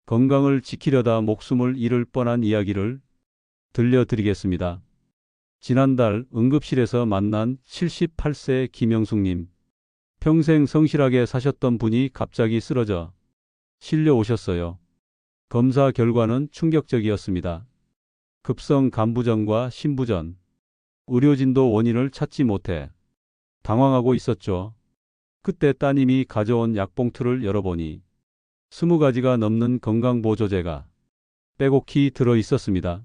건강을 지키려다 목숨을 잃을 뻔한 이야기를 들려드리겠습니다. 지난달 응급실에서 만난 78세 김영숙님. 평생 성실하게 사셨던 분이 갑자기 쓰러져 실려오셨어요. 검사 결과는 충격적이었습니다. 급성 간부전과 심부전. 의료진도 원인을 찾지 못해 당황하고 있었죠. 그때 따님이 가져온 약봉투를 열어보니 20가지가 넘는 건강보조제가 빼곡히 들어 있었습니다.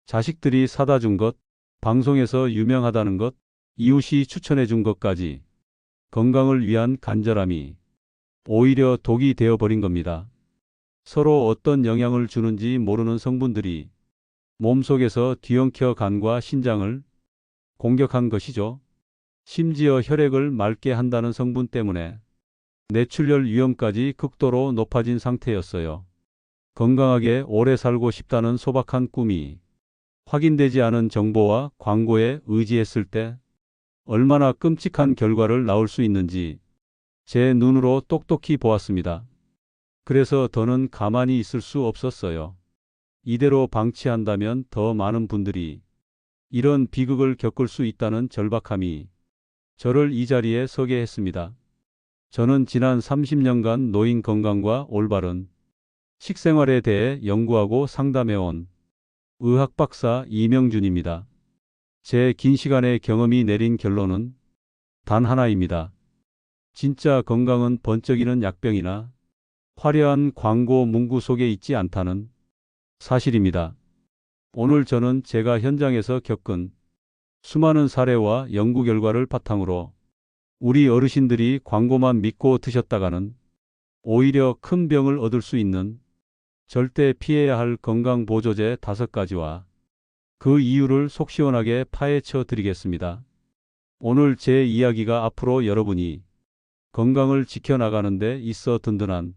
자식들이 사다 준 것, 방송에서 유명하다는 것, 이웃이 추천해 준 것까지 건강을 위한 간절함이 오히려 독이 되어버린 겁니다. 서로 어떤 영향을 주는지 모르는 성분들이 몸속에서 뒤엉켜 간과 신장을 공격한 것이죠. 심지어 혈액을 맑게 한다는 성분 때문에 뇌출혈 위험까지 극도로 높아진 상태였어요. 건강하게 오래 살고 싶다는 소박한 꿈이 확인되지 않은 정보와 광고에 의지했을 때 얼마나 끔찍한 결과를 낳을 수 있는지 제 눈으로 똑똑히 보았습니다. 그래서 더는 가만히 있을 수 없었어요. 이대로 방치한다면 더 많은 분들이 이런 비극을 겪을 수 있다는 절박함이 저를 이 자리에 서게 했습니다. 저는 지난 30년간 노인 건강과 올바른 식생활에 대해 연구하고 상담해온 의학 박사 이명준입니다. 제 긴 시간의 경험이 내린 결론은 단 하나입니다. 진짜 건강은 번쩍이는 약병이나 화려한 광고 문구 속에 있지 않다는 사실입니다. 오늘 저는 제가 현장에서 겪은 수많은 사례와 연구 결과를 바탕으로 우리 어르신들이 광고만 믿고 드셨다가는 오히려 큰 병을 얻을 수 있는 절대 피해야 할 건강보조제 5가지와 그 이유를 속 시원하게 파헤쳐 드리겠습니다. 오늘 제 이야기가 앞으로 여러분이 건강을 지켜나가는 데 있어 든든한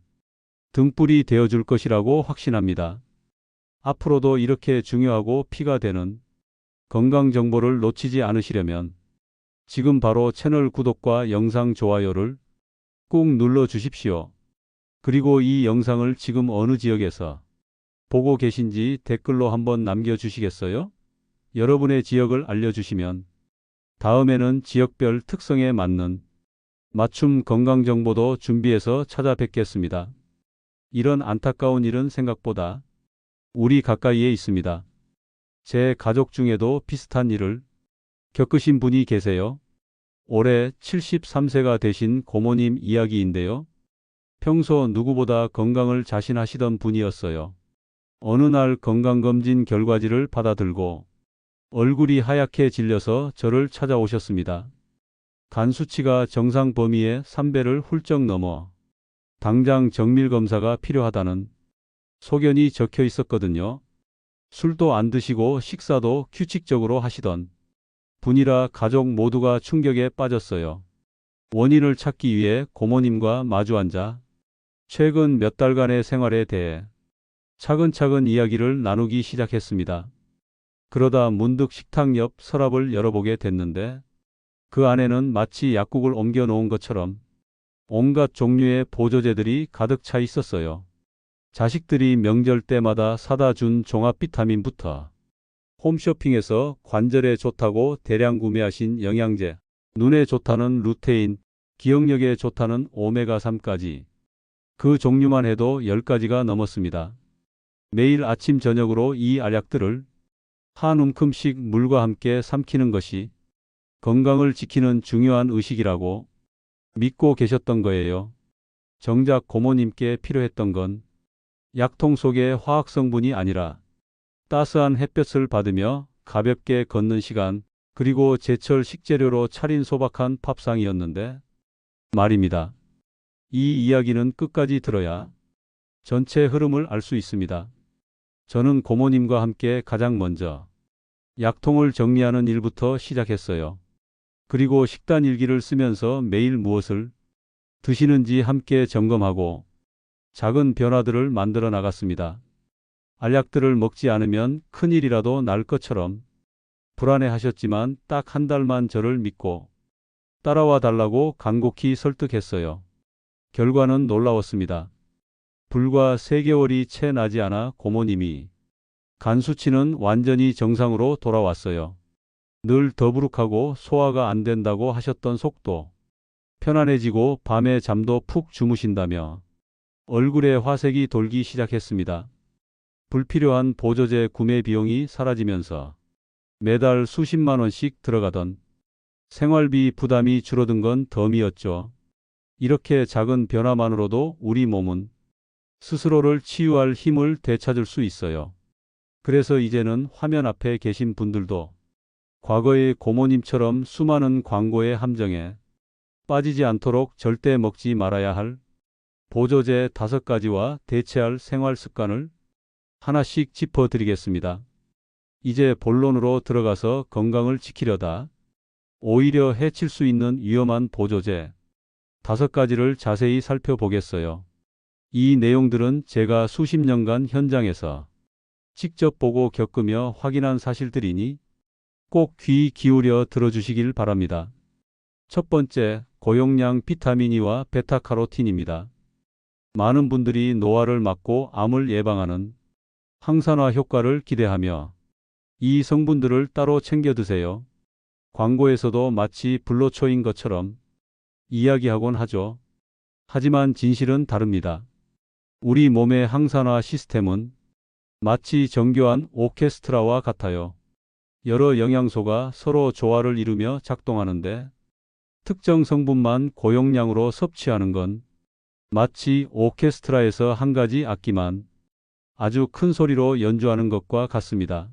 등불이 되어줄 것이라고 확신합니다. 앞으로도 이렇게 중요하고 피가 되는 건강 정보를 놓치지 않으시려면 지금 바로 채널 구독과 영상 좋아요를 꾹 눌러 주십시오. 그리고 이 영상을 지금 어느 지역에서 보고 계신지 댓글로 한번 남겨주시겠어요? 여러분의 지역을 알려주시면 다음에는 지역별 특성에 맞는 맞춤 건강정보도 준비해서 찾아뵙겠습니다. 이런 안타까운 일은 생각보다 우리 가까이에 있습니다. 제 가족 중에도 비슷한 일을 겪으신 분이 계세요. 올해 73세가 되신 고모님 이야기인데요. 평소 누구보다 건강을 자신하시던 분이었어요. 어느 날 건강검진 결과지를 받아들고 얼굴이 하얗게 질려서 저를 찾아오셨습니다. 간 수치가 정상 범위의 3배를 훌쩍 넘어 당장 정밀검사가 필요하다는 소견이 적혀 있었거든요. 술도 안 드시고 식사도 규칙적으로 하시던 분이라 가족 모두가 충격에 빠졌어요. 원인을 찾기 위해 고모님과 마주 앉아 최근 몇 달간의 생활에 대해 차근차근 이야기를 나누기 시작했습니다. 그러다 문득 식탁 옆 서랍을 열어보게 됐는데 그 안에는 마치 약국을 옮겨 놓은 것처럼 온갖 종류의 보조제들이 가득 차 있었어요. 자식들이 명절 때마다 사다 준 종합 비타민부터 홈쇼핑에서 관절에 좋다고 대량 구매하신 영양제, 눈에 좋다는 루테인, 기억력에 좋다는 오메가3까지 그 종류만 해도 10가지가 넘었습니다. 매일 아침 저녁으로 이 알약들을 한 움큼씩 물과 함께 삼키는 것이 건강을 지키는 중요한 의식이라고 믿고 계셨던 거예요. 정작 고모님께 필요했던 건 약통 속의 화학 성분이 아니라 따스한 햇볕을 받으며 가볍게 걷는 시간, 그리고 제철 식재료로 차린 소박한 밥상이었는데 말입니다. 이 이야기는 끝까지 들어야 전체 흐름을 알 수 있습니다. 저는 고모님과 함께 가장 먼저 약통을 정리하는 일부터 시작했어요. 그리고 식단 일기를 쓰면서 매일 무엇을 드시는지 함께 점검하고 작은 변화들을 만들어 나갔습니다. 알약들을 먹지 않으면 큰일이라도 날 것처럼 불안해하셨지만 딱 한 달만 저를 믿고 따라와 달라고 간곡히 설득했어요. 결과는 놀라웠습니다. 불과 3개월이 채 나지 않아 고모님이 간 수치는 완전히 정상으로 돌아왔어요. 늘 더부룩하고 소화가 안 된다고 하셨던 속도 편안해지고 밤에 잠도 푹 주무신다며 얼굴에 화색이 돌기 시작했습니다. 불필요한 보조제 구매 비용이 사라지면서 매달 수십만 원씩 들어가던 생활비 부담이 줄어든 건 덤이었죠. 이렇게 작은 변화만으로도 우리 몸은 스스로를 치유할 힘을 되찾을 수 있어요. 그래서 이제는 화면 앞에 계신 분들도 과거의 고모님처럼 수많은 광고의 함정에 빠지지 않도록 절대 먹지 말아야 할 보조제 5가지와 대체할 생활 습관을 하나씩 짚어드리겠습니다. 이제 본론으로 들어가서 건강을 지키려다 오히려 해칠 수 있는 위험한 보조제 5가지를 자세히 살펴보겠어요. 이 내용들은 제가 수십 년간 현장에서 직접 보고 겪으며 확인한 사실들이니 꼭 귀 기울여 들어주시길 바랍니다. 첫 번째, 고용량 비타민 E와 베타카로틴입니다. 많은 분들이 노화를 막고 암을 예방하는 항산화 효과를 기대하며 이 성분들을 따로 챙겨 드세요. 광고에서도 마치 불로초인 것처럼 이야기하곤 하죠. 하지만 진실은 다릅니다. 우리 몸의 항산화 시스템은 마치 정교한 오케스트라와 같아요. 여러 영양소가 서로 조화를 이루며 작동하는데 특정 성분만 고용량으로 섭취하는 건 마치 오케스트라에서 한 가지 악기만 아주 큰 소리로 연주하는 것과 같습니다.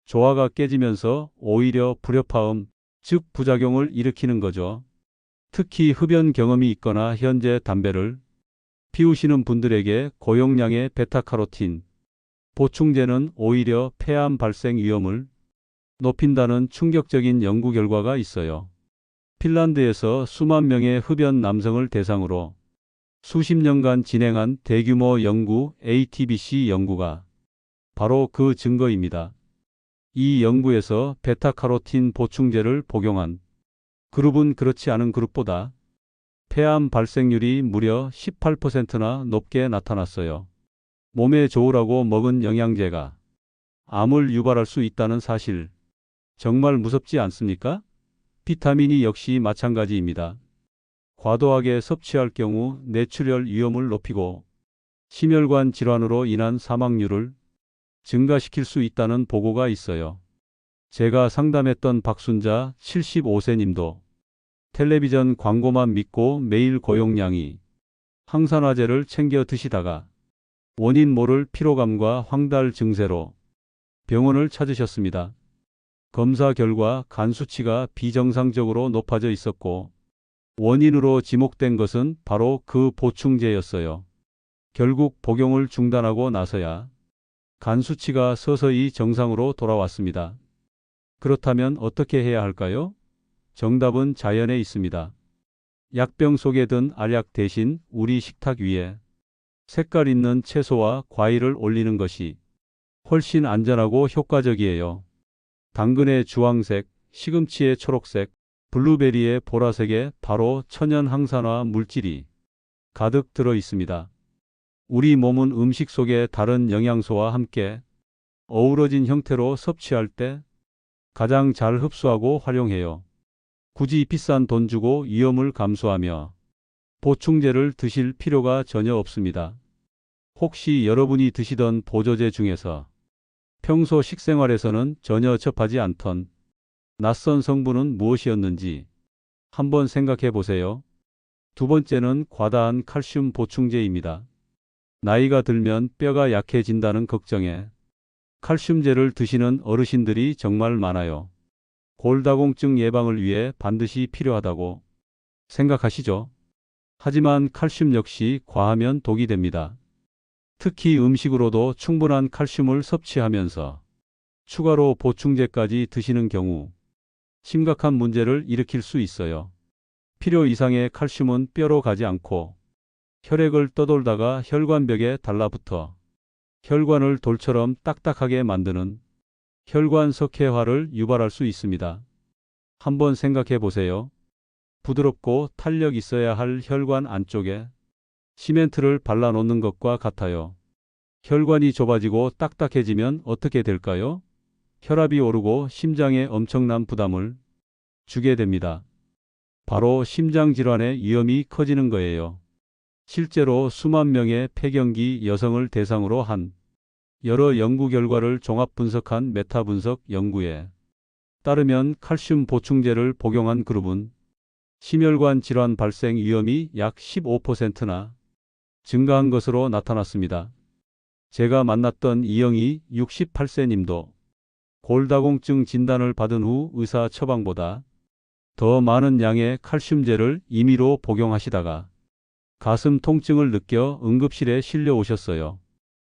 조화가 깨지면서 오히려 불협화음, 즉 부작용을 일으키는 거죠. 특히 흡연 경험이 있거나 현재 담배를 피우시는 분들에게 고용량의 베타카로틴 보충제는 오히려 폐암 발생 위험을 높인다는 충격적인 연구 결과가 있어요. 핀란드에서 수만 명의 흡연 남성을 대상으로 수십 년간 진행한 대규모 연구 ATBC 연구가 바로 그 증거입니다. 이 연구에서 베타카로틴 보충제를 복용한 그룹은 그렇지 않은 그룹보다 폐암 발생률이 무려 18%나 높게 나타났어요. 몸에 좋으라고 먹은 영양제가 암을 유발할 수 있다는 사실, 정말 무섭지 않습니까? 비타민이 역시 마찬가지입니다. 과도하게 섭취할 경우 뇌출혈 위험을 높이고 심혈관 질환으로 인한 사망률을 증가시킬 수 있다는 보고가 있어요. 제가 상담했던 박순자 75세 님도 텔레비전 광고만 믿고 매일 고용량이 항산화제를 챙겨 드시다가 원인 모를 피로감과 황달 증세로 병원을 찾으셨습니다. 검사 결과 간 수치가 비정상적으로 높아져 있었고 원인으로 지목된 것은 바로 그 보충제였어요. 결국 복용을 중단하고 나서야 간 수치가 서서히 정상으로 돌아왔습니다. 그렇다면 어떻게 해야 할까요? 정답은 자연에 있습니다. 약병 속에 든 알약 대신 우리 식탁 위에 색깔 있는 채소와 과일을 올리는 것이 훨씬 안전하고 효과적이에요. 당근의 주황색, 시금치의 초록색, 블루베리의 보라색에 바로 천연 항산화 물질이 가득 들어 있습니다. 우리 몸은 음식 속에 다른 영양소와 함께 어우러진 형태로 섭취할 때 가장 잘 흡수하고 활용해요. 굳이 비싼 돈 주고 위험을 감수하며 보충제를 드실 필요가 전혀 없습니다. 혹시 여러분이 드시던 보조제 중에서 평소 식생활에서는 전혀 접하지 않던 낯선 성분은 무엇이었는지 한번 생각해 보세요. 두 번째는 과다한 칼슘 보충제입니다. 나이가 들면 뼈가 약해진다는 걱정에 칼슘제를 드시는 어르신들이 정말 많아요. 골다공증 예방을 위해 반드시 필요하다고 생각하시죠? 하지만 칼슘 역시 과하면 독이 됩니다. 특히 음식으로도 충분한 칼슘을 섭취하면서 추가로 보충제까지 드시는 경우 심각한 문제를 일으킬 수 있어요. 필요 이상의 칼슘은 뼈로 가지 않고 혈액을 떠돌다가 혈관벽에 달라붙어 혈관을 돌처럼 딱딱하게 만드는 혈관 석회화를 유발할 수 있습니다. 한번 생각해 보세요. 부드럽고 탄력 있어야 할 혈관 안쪽에 시멘트를 발라놓는 것과 같아요. 혈관이 좁아지고 딱딱해지면 어떻게 될까요? 혈압이 오르고 심장에 엄청난 부담을 주게 됩니다. 바로 심장질환의 위험이 커지는 거예요. 실제로 수만 명의 폐경기 여성을 대상으로 한 여러 연구 결과를 종합 분석한 메타 분석 연구에 따르면 칼슘 보충제를 복용한 그룹은 심혈관 질환 발생 위험이 약 15%나 증가한 것으로 나타났습니다. 제가 만났던 이영희 68세 님도 골다공증 진단을 받은 후 의사 처방보다 더 많은 양의 칼슘제를 임의로 복용하시다가 가슴 통증을 느껴 응급실에 실려 오셨어요.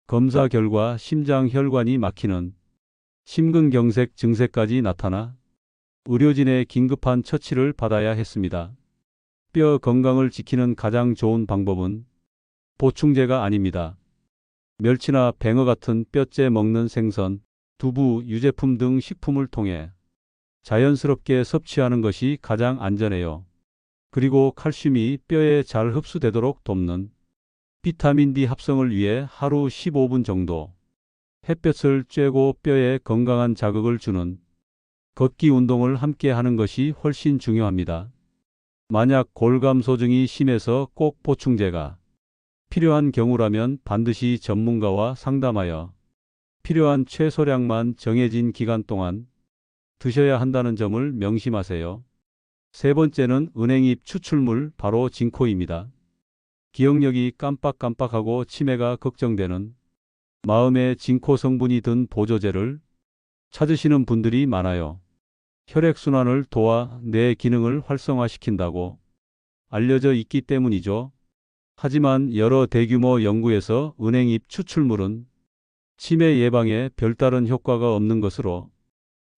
검사 결과 심장 혈관이 막히는 심근경색 증세까지 나타나 의료진의 긴급한 처치를 받아야 했습니다. 뼈 건강을 지키는 가장 좋은 방법은 보충제가 아닙니다. 멸치나 뱅어 같은 뼈째 먹는 생선, 두부, 유제품 등 식품을 통해 자연스럽게 섭취하는 것이 가장 안전해요. 그리고 칼슘이 뼈에 잘 흡수되도록 돕는 비타민 D 합성을 위해 하루 15분 정도 햇볕을 쬐고 뼈에 건강한 자극을 주는 걷기 운동을 함께 하는 것이 훨씬 중요합니다. 만약 골감소증이 심해서 꼭 보충제가 필요한 경우라면 반드시 전문가와 상담하여 필요한 최소량만 정해진 기간 동안 드셔야 한다는 점을 명심하세요. 세 번째는 은행잎 추출물 바로 진코입니다. 기억력이 깜빡깜빡하고 치매가 걱정되는 마음에 진코 성분이 든 보조제를 찾으시는 분들이 많아요. 혈액순환을 도와 뇌 기능을 활성화시킨다고 알려져 있기 때문이죠. 하지만 여러 대규모 연구에서 은행잎 추출물은 치매 예방에 별다른 효과가 없는 것으로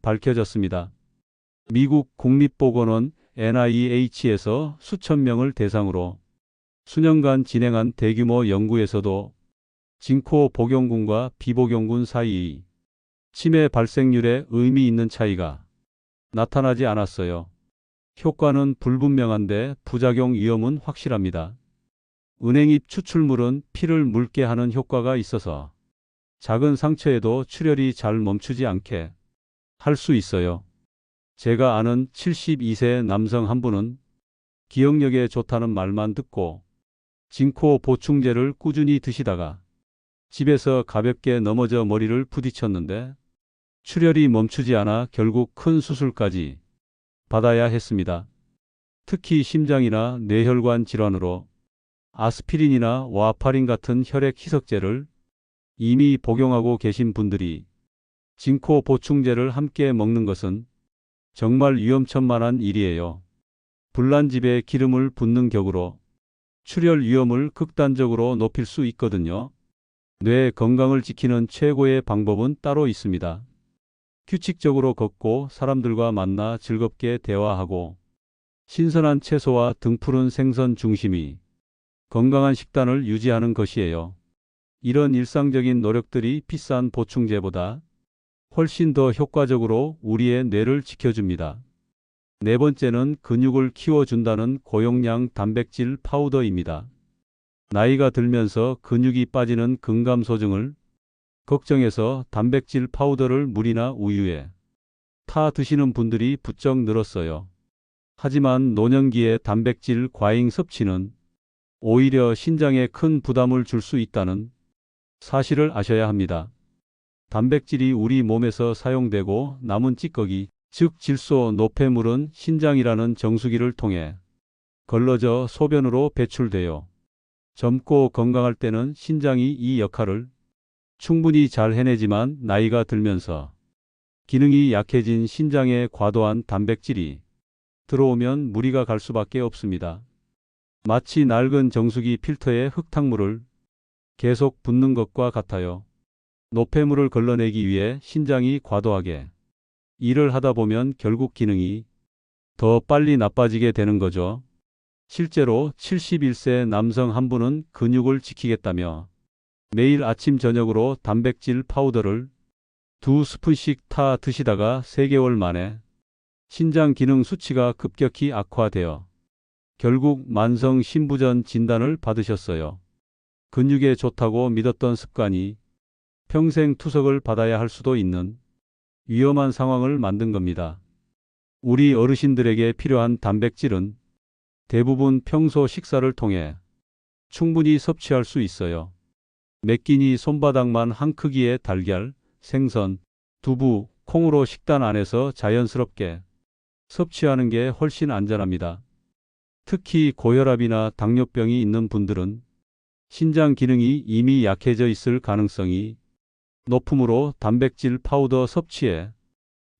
밝혀졌습니다. 미국 국립보건원 NIH에서 수천 명을 대상으로 수년간 진행한 대규모 연구에서도 진코 복용군과 비복용군 사이의 치매 발생률에 의미 있는 차이가 나타나지 않았어요. 효과는 불분명한데 부작용 위험은 확실합니다. 은행잎 추출물은 피를 묽게 하는 효과가 있어서 작은 상처에도 출혈이 잘 멈추지 않게 할 수 있어요. 제가 아는 72세 남성 한 분은 기억력에 좋다는 말만 듣고 진코 보충제를 꾸준히 드시다가 집에서 가볍게 넘어져 머리를 부딪혔는데 출혈이 멈추지 않아 결국 큰 수술까지 받아야 했습니다. 특히 심장이나 뇌혈관 질환으로 아스피린이나 와파린 같은 혈액 희석제를 이미 복용하고 계신 분들이 진코 보충제를 함께 먹는 것은 정말 위험천만한 일이에요. 불난집에 기름을 붓는 격으로 출혈 위험을 극단적으로 높일 수 있거든요. 뇌 건강을 지키는 최고의 방법은 따로 있습니다. 규칙적으로 걷고 사람들과 만나 즐겁게 대화하고 신선한 채소와 등푸른 생선 중심의 건강한 식단을 유지하는 것이에요. 이런 일상적인 노력들이 비싼 보충제보다 훨씬 더 효과적으로 우리의 뇌를 지켜줍니다. 네 번째는 근육을 키워준다는 고용량 단백질 파우더입니다. 나이가 들면서 근육이 빠지는 근감소증을 걱정해서 단백질 파우더를 물이나 우유에 타 드시는 분들이 부쩍 늘었어요. 하지만 노년기에 단백질 과잉 섭취는 오히려 신장에 큰 부담을 줄 수 있다는 사실을 아셔야 합니다. 단백질이 우리 몸에서 사용되고 남은 찌꺼기, 즉 질소, 노폐물은 신장이라는 정수기를 통해 걸러져 소변으로 배출돼요. 젊고 건강할 때는 신장이 이 역할을 충분히 잘 해내지만 나이가 들면서 기능이 약해진 신장에 과도한 단백질이 들어오면 무리가 갈 수밖에 없습니다. 마치 낡은 정수기 필터에 흙탕물을 계속 붓는 것과 같아요. 노폐물을 걸러내기 위해 신장이 과도하게 일을 하다 보면 결국 기능이 더 빨리 나빠지게 되는 거죠. 실제로 71세 남성 한 분은 근육을 지키겠다며 매일 아침 저녁으로 단백질 파우더를 2스푼씩 타 드시다가 3개월 만에 신장 기능 수치가 급격히 악화되어 결국 만성 신부전 진단을 받으셨어요. 근육에 좋다고 믿었던 습관이 평생 투석을 받아야 할 수도 있는 위험한 상황을 만든 겁니다. 우리 어르신들에게 필요한 단백질은 대부분 평소 식사를 통해 충분히 섭취할 수 있어요. 몇 끼니 손바닥만 한 크기의 달걀, 생선, 두부, 콩으로 식단 안에서 자연스럽게 섭취하는 게 훨씬 안전합니다. 특히 고혈압이나 당뇨병이 있는 분들은 신장 기능이 이미 약해져 있을 가능성이 높으므로 단백질 파우더 섭취에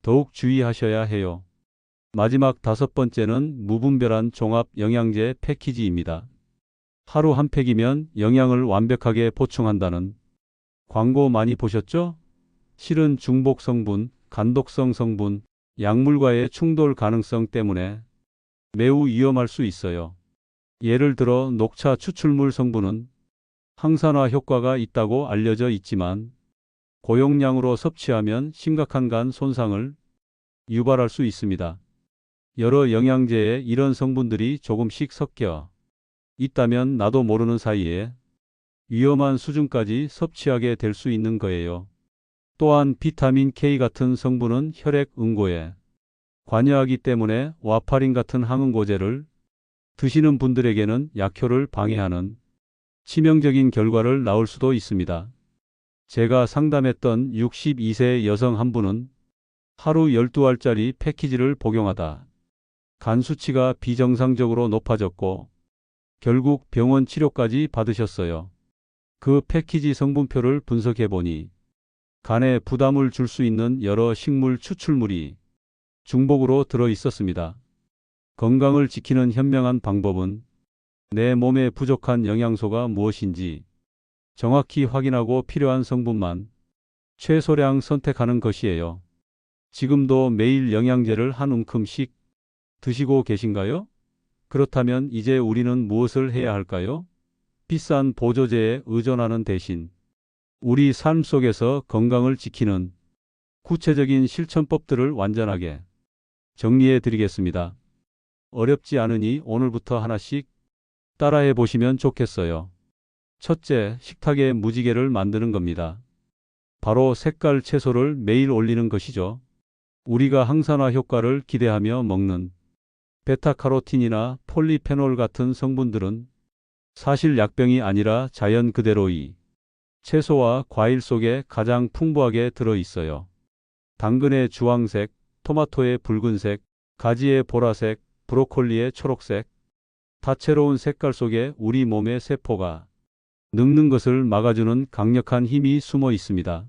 더욱 주의하셔야 해요. 마지막 5번째는 무분별한 종합 영양제 패키지입니다. 하루 한 팩이면 영양을 완벽하게 보충한다는 광고 많이 보셨죠? 실은 중복 성분, 간독성 성분, 약물과의 충돌 가능성 때문에 매우 위험할 수 있어요. 예를 들어 녹차 추출물 성분은 항산화 효과가 있다고 알려져 있지만 고용량으로 섭취하면 심각한 간 손상을 유발할 수 있습니다. 여러 영양제에 이런 성분들이 조금씩 섞여 있다면 나도 모르는 사이에 위험한 수준까지 섭취하게 될 수 있는 거예요. 또한 비타민 K 같은 성분은 혈액 응고에 관여하기 때문에 와파린 같은 항응고제를 드시는 분들에게는 약효를 방해하는 치명적인 결과를 낳을 수도 있습니다. 제가 상담했던 62세 여성 한 분은 하루 12알짜리 패키지를 복용하다 간 수치가 비정상적으로 높아졌고 결국 병원 치료까지 받으셨어요. 그 패키지 성분표를 분석해 보니 간에 부담을 줄 수 있는 여러 식물 추출물이 중복으로 들어 있었습니다. 건강을 지키는 현명한 방법은 내 몸에 부족한 영양소가 무엇인지 정확히 확인하고 필요한 성분만 최소량 선택하는 것이에요. 지금도 매일 영양제를 한 움큼씩 드시고 계신가요? 그렇다면 이제 우리는 무엇을 해야 할까요? 비싼 보조제에 의존하는 대신 우리 삶 속에서 건강을 지키는 구체적인 실천법들을 완전하게 정리해 드리겠습니다. 어렵지 않으니 오늘부터 하나씩 따라해 보시면 좋겠어요. 첫째, 식탁에 무지개를 만드는 겁니다. 바로 색깔 채소를 매일 올리는 것이죠. 우리가 항산화 효과를 기대하며 먹는 베타카로틴이나 폴리페놀 같은 성분들은 사실 약병이 아니라 자연 그대로의 채소와 과일 속에 가장 풍부하게 들어 있어요. 당근의 주황색, 토마토의 붉은색, 가지의 보라색, 브로콜리의 초록색, 다채로운 색깔 속에 우리 몸의 세포가 늙는 것을 막아주는 강력한 힘이 숨어 있습니다.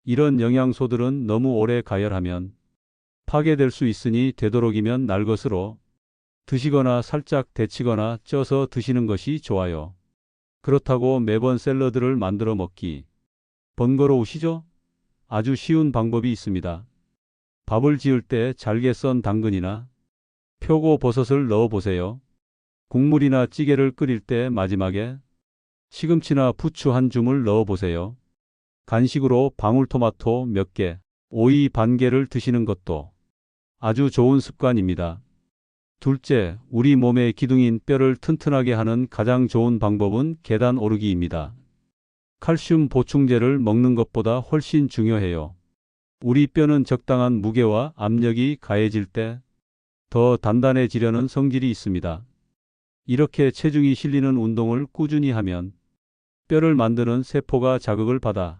이런 영양소들은 너무 오래 가열하면 파괴될 수 있으니 되도록이면 날 것으로 드시거나 살짝 데치거나 쪄서 드시는 것이 좋아요. 그렇다고 매번 샐러드를 만들어 먹기 번거로우시죠? 아주 쉬운 방법이 있습니다. 밥을 지을 때 잘게 썬 당근이나 표고버섯을 넣어 보세요. 국물이나 찌개를 끓일 때 마지막에 시금치나 부추 한 줌을 넣어 보세요. 간식으로 방울토마토 몇 개, 오이 반 개를 드시는 것도 아주 좋은 습관입니다. 둘째, 우리 몸의 기둥인 뼈를 튼튼하게 하는 가장 좋은 방법은 계단 오르기입니다. 칼슘 보충제를 먹는 것보다 훨씬 중요해요. 우리 뼈는 적당한 무게와 압력이 가해질 때 더 단단해지려는 성질이 있습니다. 이렇게 체중이 실리는 운동을 꾸준히 하면 뼈를 만드는 세포가 자극을 받아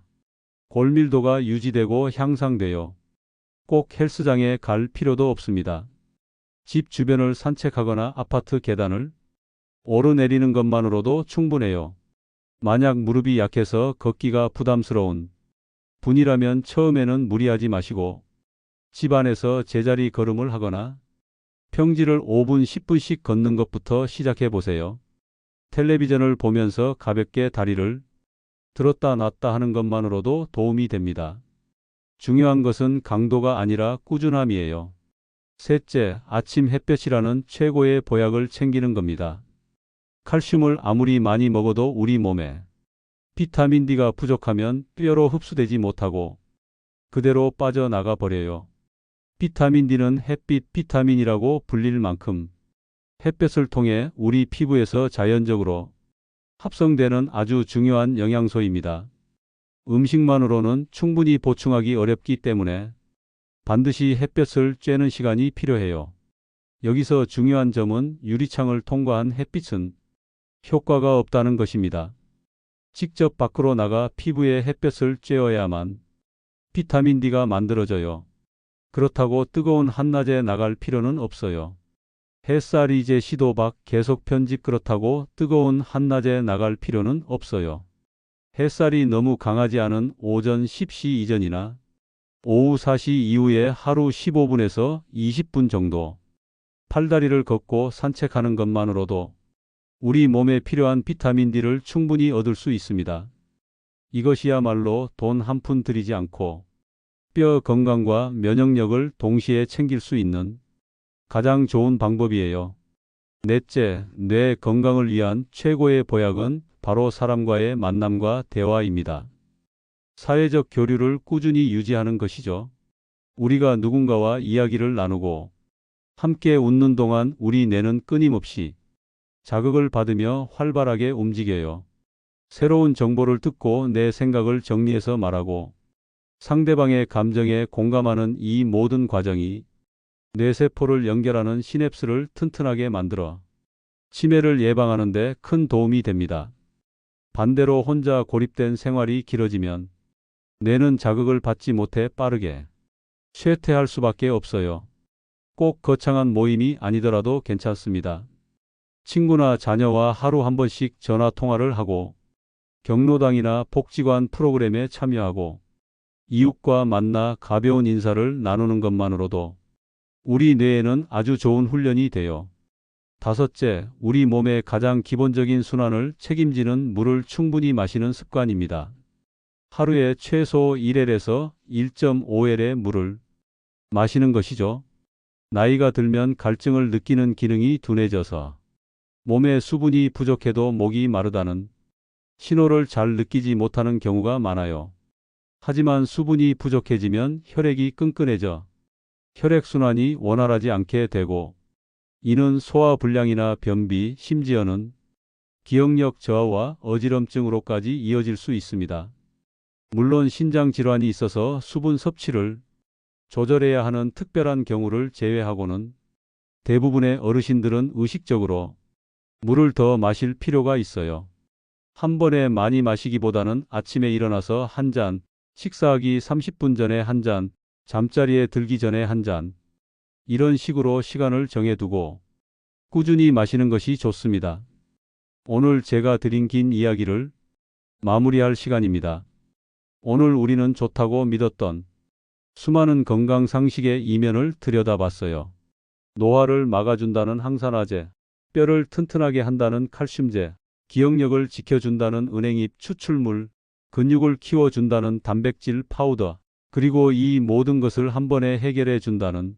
골밀도가 유지되고 향상돼요. 꼭 헬스장에 갈 필요도 없습니다. 집 주변을 산책하거나 아파트 계단을 오르내리는 것만으로도 충분해요. 만약 무릎이 약해서 걷기가 부담스러운 분이라면 처음에는 무리하지 마시고 집 안에서 제자리 걸음을 하거나 평지를 5분, 10분씩 걷는 것부터 시작해 보세요. 텔레비전을 보면서 가볍게 다리를 들었다 놨다 하는 것만으로도 도움이 됩니다. 중요한 것은 강도가 아니라 꾸준함이에요. 셋째, 아침 햇볕이라는 최고의 보약을 챙기는 겁니다. 칼슘을 아무리 많이 먹어도 우리 몸에 비타민 D가 부족하면 뼈로 흡수되지 못하고 그대로 빠져나가 버려요. 비타민 D는 햇빛 비타민이라고 불릴 만큼 햇볕을 통해 우리 피부에서 자연적으로 합성되는 아주 중요한 영양소입니다. 음식만으로는 충분히 보충하기 어렵기 때문에 반드시 햇볕을 쬐는 시간이 필요해요. 여기서 중요한 점은 유리창을 통과한 햇빛은 효과가 없다는 것입니다. 직접 밖으로 나가 피부에 햇볕을 쬐어야만 비타민 D가 만들어져요. 그렇다고 뜨거운 한낮에 나갈 필요는 없어요. 햇살 이제 시도 밖 계속 편집 그렇다고 뜨거운 한낮에 나갈 필요는 없어요. 햇살이 너무 강하지 않은 오전 10시 이전이나 오후 4시 이후에 하루 15분에서 20분 정도 팔다리를 걷고 산책하는 것만으로도 우리 몸에 필요한 비타민 D를 충분히 얻을 수 있습니다. 이것이야말로 돈 한 푼 들이지 않고 뼈 건강과 면역력을 동시에 챙길 수 있는 가장 좋은 방법이에요. 넷째, 뇌 건강을 위한 최고의 보약은 바로 사람과의 만남과 대화입니다. 사회적 교류를 꾸준히 유지하는 것이죠. 우리가 누군가와 이야기를 나누고 함께 웃는 동안 우리 뇌는 끊임없이 자극을 받으며 활발하게 움직여요. 새로운 정보를 듣고 내 생각을 정리해서 말하고 상대방의 감정에 공감하는 이 모든 과정이 뇌세포를 연결하는 시냅스를 튼튼하게 만들어 치매를 예방하는 데 큰 도움이 됩니다. 반대로 혼자 고립된 생활이 길어지면 뇌는 자극을 받지 못해 빠르게 쇠퇴할 수밖에 없어요. 꼭 거창한 모임이 아니더라도 괜찮습니다. 친구나 자녀와 하루 한 번씩 전화 통화를 하고 경로당이나 복지관 프로그램에 참여하고 이웃과 만나 가벼운 인사를 나누는 것만으로도 우리 뇌에는 아주 좋은 훈련이 돼요. 다섯째, 우리 몸의 가장 기본적인 순환을 책임지는 물을 충분히 마시는 습관입니다. 하루에 최소 1L에서 1.5L의 물을 마시는 것이죠. 나이가 들면 갈증을 느끼는 기능이 둔해져서 몸에 수분이 부족해도 목이 마르다는 신호를 잘 느끼지 못하는 경우가 많아요. 하지만 수분이 부족해지면 혈액이 끈끈해져 혈액순환이 원활하지 않게 되고 이는 소화불량이나 변비, 심지어는 기억력 저하와 어지럼증으로까지 이어질 수 있습니다. 물론 신장 질환이 있어서 수분 섭취를 조절해야 하는 특별한 경우를 제외하고는 대부분의 어르신들은 의식적으로 물을 더 마실 필요가 있어요. 한 번에 많이 마시기보다는 아침에 일어나서 한 잔, 식사하기 30분 전에 한 잔, 잠자리에 들기 전에 한 잔, 이런 식으로 시간을 정해두고 꾸준히 마시는 것이 좋습니다. 오늘 제가 드린 긴 이야기를 마무리할 시간입니다. 오늘 우리는 좋다고 믿었던 수많은 건강 상식의 이면을 들여다봤어요. 노화를 막아준다는 항산화제, 뼈를 튼튼하게 한다는 칼슘제, 기억력을 지켜준다는 은행잎 추출물, 근육을 키워준다는 단백질 파우더, 그리고 이 모든 것을 한 번에 해결해 준다는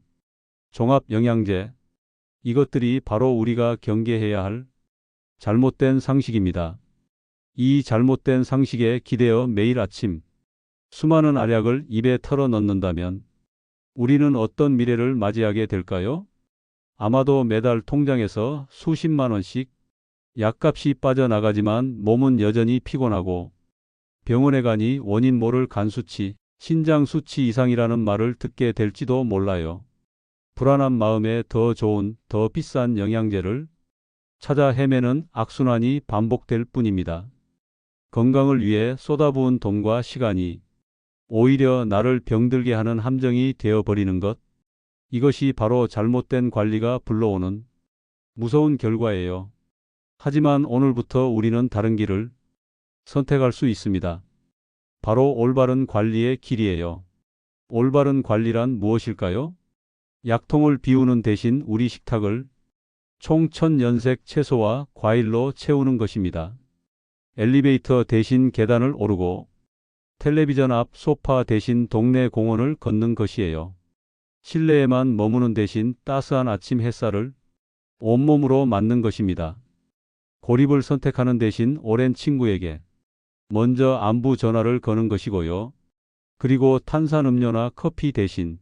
종합 영양제. 이것들이 바로 우리가 경계해야 할 잘못된 상식입니다. 이 잘못된 상식에 기대어 매일 아침 수많은 알약을 입에 털어 넣는다면 우리는 어떤 미래를 맞이하게 될까요? 아마도 매달 통장에서 수십만 원씩 약값이 빠져나가지만 몸은 여전히 피곤하고 병원에 가니 원인 모를 간 수치, 신장 수치 이상이라는 말을 듣게 될지도 몰라요. 불안한 마음에 더 좋은, 더 비싼 영양제를 찾아 헤매는 악순환이 반복될 뿐입니다. 건강을 위해 쏟아부은 돈과 시간이 오히려 나를 병들게 하는 함정이 되어버리는 것, 이것이 바로 잘못된 관리가 불러오는 무서운 결과예요. 하지만 오늘부터 우리는 다른 길을 선택할 수 있습니다. 바로 올바른 관리의 길이에요. 올바른 관리란 무엇일까요? 약통을 비우는 대신 우리 식탁을 총 1000연색 채소와 과일로 채우는 것입니다. 엘리베이터 대신 계단을 오르고 텔레비전 앞 소파 대신 동네 공원을 걷는 것이에요. 실내에만 머무는 대신 따스한 아침 햇살을 온몸으로 맞는 것입니다. 고립을 선택하는 대신 오랜 친구에게 먼저 안부 전화를 거는 것이고요. 그리고 탄산음료나 커피 대신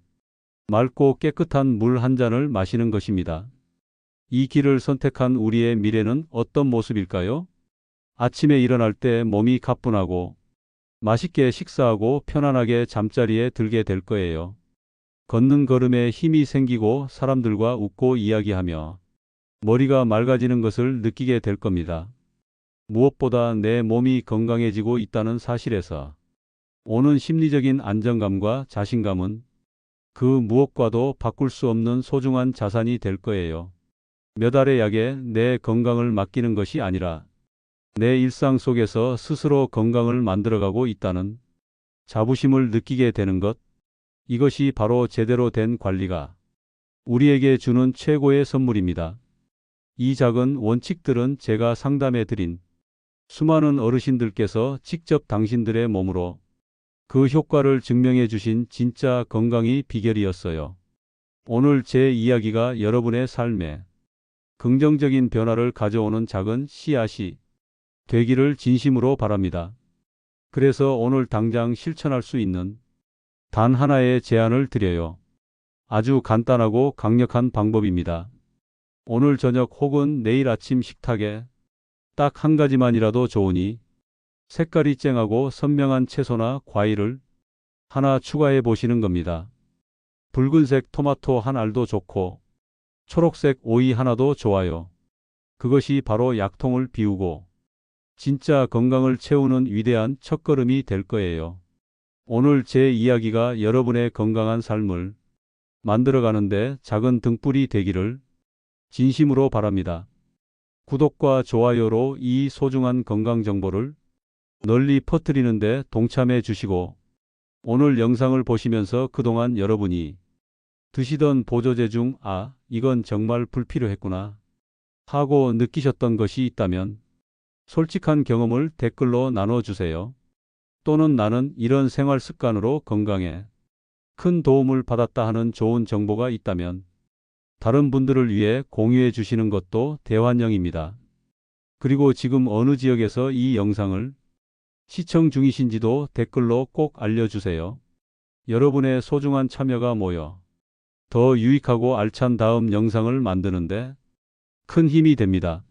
맑고 깨끗한 물 한 잔을 마시는 것입니다. 이 길을 선택한 우리의 미래는 어떤 모습일까요? 아침에 일어날 때 몸이 가뿐하고 맛있게 식사하고 편안하게 잠자리에 들게 될 거예요. 걷는 걸음에 힘이 생기고 사람들과 웃고 이야기하며 머리가 맑아지는 것을 느끼게 될 겁니다. 무엇보다 내 몸이 건강해지고 있다는 사실에서 오는 심리적인 안정감과 자신감은 그 무엇과도 바꿀 수 없는 소중한 자산이 될 거예요. 몇 알의 약에 내 건강을 맡기는 것이 아니라 내 일상 속에서 스스로 건강을 만들어가고 있다는 자부심을 느끼게 되는 것, 이것이 바로 제대로 된 관리가 우리에게 주는 최고의 선물입니다. 이 작은 원칙들은 제가 상담해 드린 수많은 어르신들께서 직접 당신들의 몸으로 그 효과를 증명해 주신 진짜 건강의 비결이었어요. 오늘 제 이야기가 여러분의 삶에 긍정적인 변화를 가져오는 작은 씨앗이 되기를 진심으로 바랍니다. 그래서 오늘 당장 실천할 수 있는 단 하나의 제안을 드려요. 아주 간단하고 강력한 방법입니다. 오늘 저녁 혹은 내일 아침 식탁에 딱 한 가지만이라도 좋으니 색깔이 쨍하고 선명한 채소나 과일을 하나 추가해 보시는 겁니다. 붉은색 토마토 한 알도 좋고 초록색 오이 하나도 좋아요. 그것이 바로 약통을 비우고 진짜 건강을 채우는 위대한 첫걸음이 될 거예요. 오늘 제 이야기가 여러분의 건강한 삶을 만들어가는데 작은 등불이 되기를 진심으로 바랍니다. 구독과 좋아요로 이 소중한 건강 정보를 널리 퍼뜨리는데 동참해 주시고 오늘 영상을 보시면서 그동안 여러분이 드시던 보조제 중 이건 정말 불필요했구나 하고 느끼셨던 것이 있다면 솔직한 경험을 댓글로 나눠주세요. 또는 나는 이런 생활 습관으로 건강에 큰 도움을 받았다 하는 좋은 정보가 있다면 다른 분들을 위해 공유해 주시는 것도 대환영입니다. 그리고 지금 어느 지역에서 이 영상을 시청 중이신지도 댓글로 꼭 알려주세요. 여러분의 소중한 참여가 모여 더 유익하고 알찬 다음 영상을 만드는데 큰 힘이 됩니다.